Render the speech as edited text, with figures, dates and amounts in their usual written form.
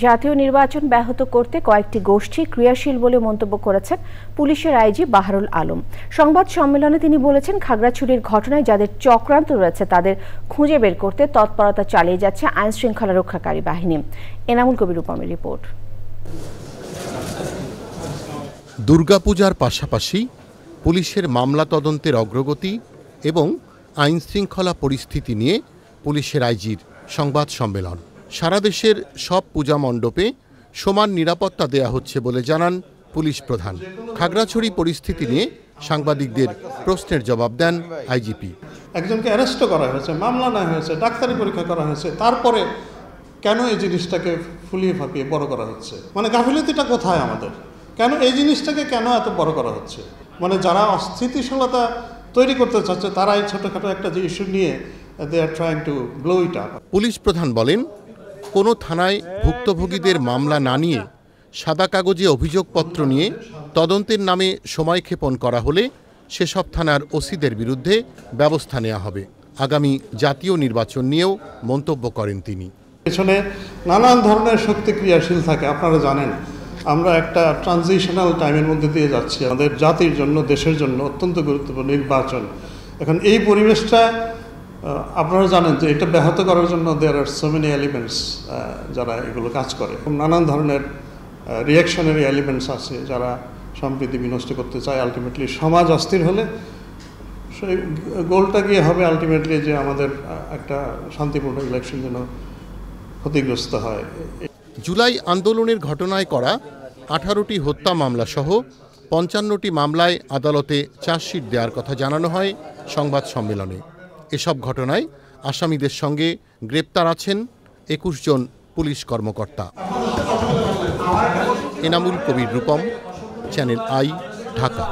জাতীয় নির্বাচন ব্যাহত করতে কয়েকটি গোষ্ঠী ক্রিয়াশীল বলে মন্তব্য করেছেন পুলিশের আইজি বাহারুল আলম। সংবাদ সম্মেলনে তিনি বলেছেন, খাগড়াছড়ির ঘটনায় যাদের চক্রান্ত রয়েছে তাদের খুঁজে বের করতে তৎপরতা চালিয়ে যাচ্ছে আইন শৃঙ্খলা রক্ষাকারী বাহিনী। এনামুল কবির রূপমের রিপোর্ট। দুর্গাপূজার পাশাপাশি পুলিশের মামলা তদন্তের অগ্রগতি এবং আইন শৃঙ্খলা পরিস্থিতি নিয়ে পুলিশের আইজির সংবাদ সম্মেলন। সারা দেশের সব পূজা মণ্ডপে সমান নিরাপত্তা দেয়া হচ্ছে বলে জানান পুলিশ প্রধান। খাগড়াছড়ি পরিস্থিতি নিয়ে সাংবাদিকদের প্রশ্নের জবাব দেন আইজিপি। একজনকে অ্যারেস্ট করা হয়েছে, মামলা নেওয়া হয়েছে, ডাক্তারি পরীক্ষা করা হয়েছে, তারপরে কেন এই জিনিসটাকে ফুলিয়ে ফাঁপিয়ে বড় করা হচ্ছে? মানে গাফিলতিটা কোথায় আমাদের? কেন এই জিনিসটাকে কেন এত বড় করা হচ্ছে? মানে যারা অস্থিতিশীলতা তৈরি করতে চাচ্ছে তারাই ছোটখাটো একটা যে ইস্যু নিয়ে they are trying to blow it up. পুলিশ প্রধান বলেন, কোনো থানায় ভুক্তভোগীদের মামলা না নিয়ে সাদা কাগজে অভিযোগপত্র নিয়ে তদন্তের নামে সময়ক্ষেপণ করা হলে সেসব থানার ওসিদের বিরুদ্ধে ব্যবস্থা নেওয়া হবে। আগামী জাতীয় নির্বাচন নিয়েও মন্তব্য করেন তিনি। পেছনে নানান ধরনের শক্তি ক্রিয়াশীল থাকে, আপনারা জানেন। আমরা একটা ট্রানজিশনাল টাইমের মধ্যে দিয়ে যাচ্ছি। আমাদের জাতির জন্য, দেশের জন্য অত্যন্ত গুরুত্বপূর্ণ নির্বাচন। এখন এই পরিবেশটা আপনারা জানেন যে এটা ব্যাহত করার জন্য দেয়ার আর সো মেনি এলিমেন্টস যারা এগুলো কাজ করে। নানান ধরনের রিয়াকশনারি এলিমেন্টস আছে যারা সম্প্রীতি বিনষ্ট করতে চায়। আলটিমেটলি সমাজ অস্থির হলে সেই গোলটা গিয়ে হবে আলটিমেটলি যে আমাদের একটা শান্তিপূর্ণ ইলেকশন যেন ক্ষতিগ্রস্ত হয়। জুলাই আন্দোলনের ঘটনায় করা 18টি হত্যা মামলা সহ 55টি মামলায় আদালতে চার্জশিট দেওয়ার কথা জানানো হয় সংবাদ সম্মেলনে। এসব ঘটনায় আসামিদের সঙ্গে গ্রেপ্তার আছেন 21 জন পুলিশ কর্মকর্তা। Enamul Kabir Rupam, channel I, Dhaka.